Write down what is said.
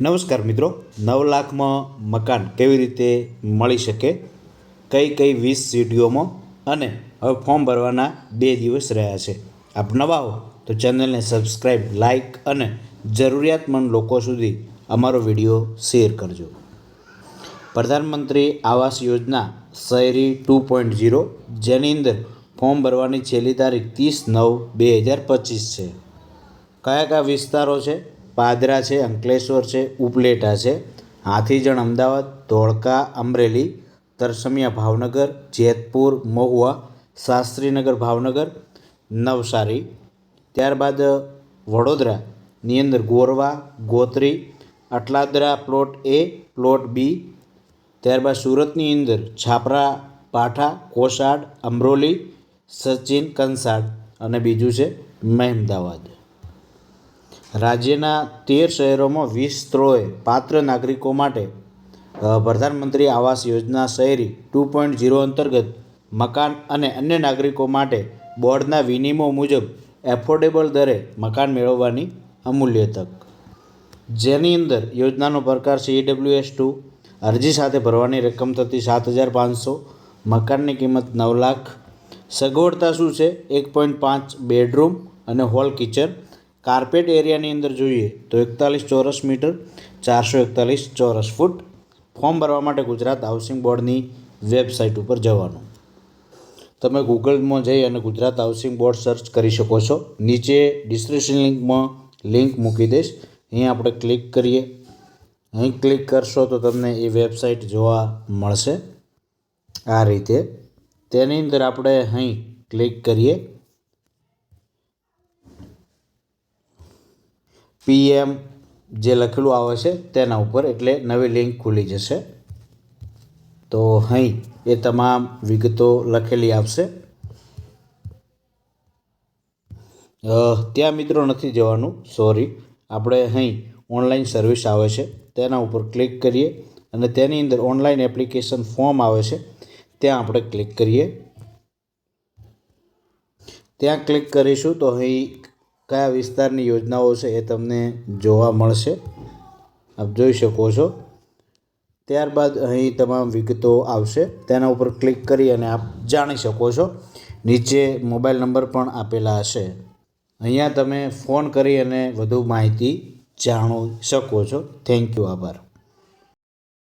નમસ્કાર મિત્રો, 9 લાખમાં મકાન કેવી રીતે મળી શકે, કઈ 20 સિટીઓમાં, અને હવે ફોર્મ ભરવાના 2 દિવસ રહ્યા છે. આપ નવા હો તો ચેનલને સબસ્ક્રાઈબ, લાઇક અને જરૂરિયાતમંદ લોકો સુધી અમારો વિડીયો શેર કરજો. પ્રધાનમંત્રી આવાસ યોજના શહેરી 2.0, જેની અંદર ફોર્મ ભરવાની છેલ્લી તારીખ 30/9/2025 છે. કયા વિસ્તારો છે? પાદરા છે, અંકલેશ્વર છે, ઉપલેટા છે, હાથીજણ અમદાવાદ, ધોળકા અમરેલી, તરસમિયા ભાવનગર, જેતપુર મહુવા, શાસ્ત્રીનગર ભાવનગર, નવસારી. ત્યારબાદ વડોદરાની અંદર Gorwa, Gotri, Atladara plot A, plot B. ત્યારબાદ સુરતની અંદર છાપરા, પાઠા, કોસાડ, અમરોલી, સચિન, કંસાડ અને બીજું છે મહેમદાવાદ. રાજ્યના 13 શહેરોમાં 20 સ્થળોએ પાત્ર નાગરિકો માટે પ્રધાનમંત્રી આવાસ યોજના શહેરી 2.0 અંતર્ગત મકાન અને અન્ય નાગરિકો માટે બોર્ડના વિનિમય મુજબ એફોર્ડેબલ દરે મકાન મેળવવાની અમૂલ્ય તક, જેની અંદર યોજનાનો પ્રકાર CWS2, અરજી સાથે ભરવાની રકમ થતી 7,500, મકાનની કિંમત 9 લાખ. સગવડતા શું છે? 1.5 બેડરૂમ અને હોલ કિચન. કાર્પેટ એરિયાની અંદર જોઈએ તો 41 ચોરસ મીટર, 441 ચોરસ ફૂટ. ફોર્મ ભરવા માટે ગુજરાત હાઉસિંગ બોર્ડની વેબસાઇટ ઉપર જવાનું. તમે ગૂગલમાં જઈ અને ગુજરાત હાઉસિંગ બોર્ડ સર્ચ કરી શકો છો. નીચે ડિસ્ક્રિપ્શન લિંકમાં લિંક મૂકી દઈશ. અહીં આપણે ક્લિક કરીએ. અહીં ક્લિક કરશો તો તમને એ વેબસાઇટ જોવા મળશે આ રીતે. તેની અંદર આપણે અહીં ક્લિક કરીએ. PM જે લખેલું આવે છે તેના ઉપર, એટલે નવી લિંક ખુલી જશે. તો અહીં એ તમામ વિગતો લખેલી આવશે. ત્યાં મિત્રો નથી જવાનું, સોરી. આપણે અહીં ઓનલાઈન સર્વિસ આવે છે તેના ઉપર ક્લિક કરીએ અને તેની અંદર ઓનલાઈન એપ્લિકેશન ફોર્મ આવે છે ત્યાં આપણે ક્લિક કરીએ. ત્યાં ક્લિક કરીશું તો અહીં કયા વિસ્તારની યોજનાઓ છે એ તમને જોવા મળશે, આપ જોઈ શકો છો. ત્યારબાદ અહીં તમામ વિગતો આવશે, તેના ઉપર ક્લિક કરી અને આપ જાણી શકો છો. નીચે મોબાઈલ નંબર પણ આપેલા હશે, અહીંયા તમે ફોન કરી અને વધુ માહિતી જાણી શકો છો. થેન્ક યુ, આભાર.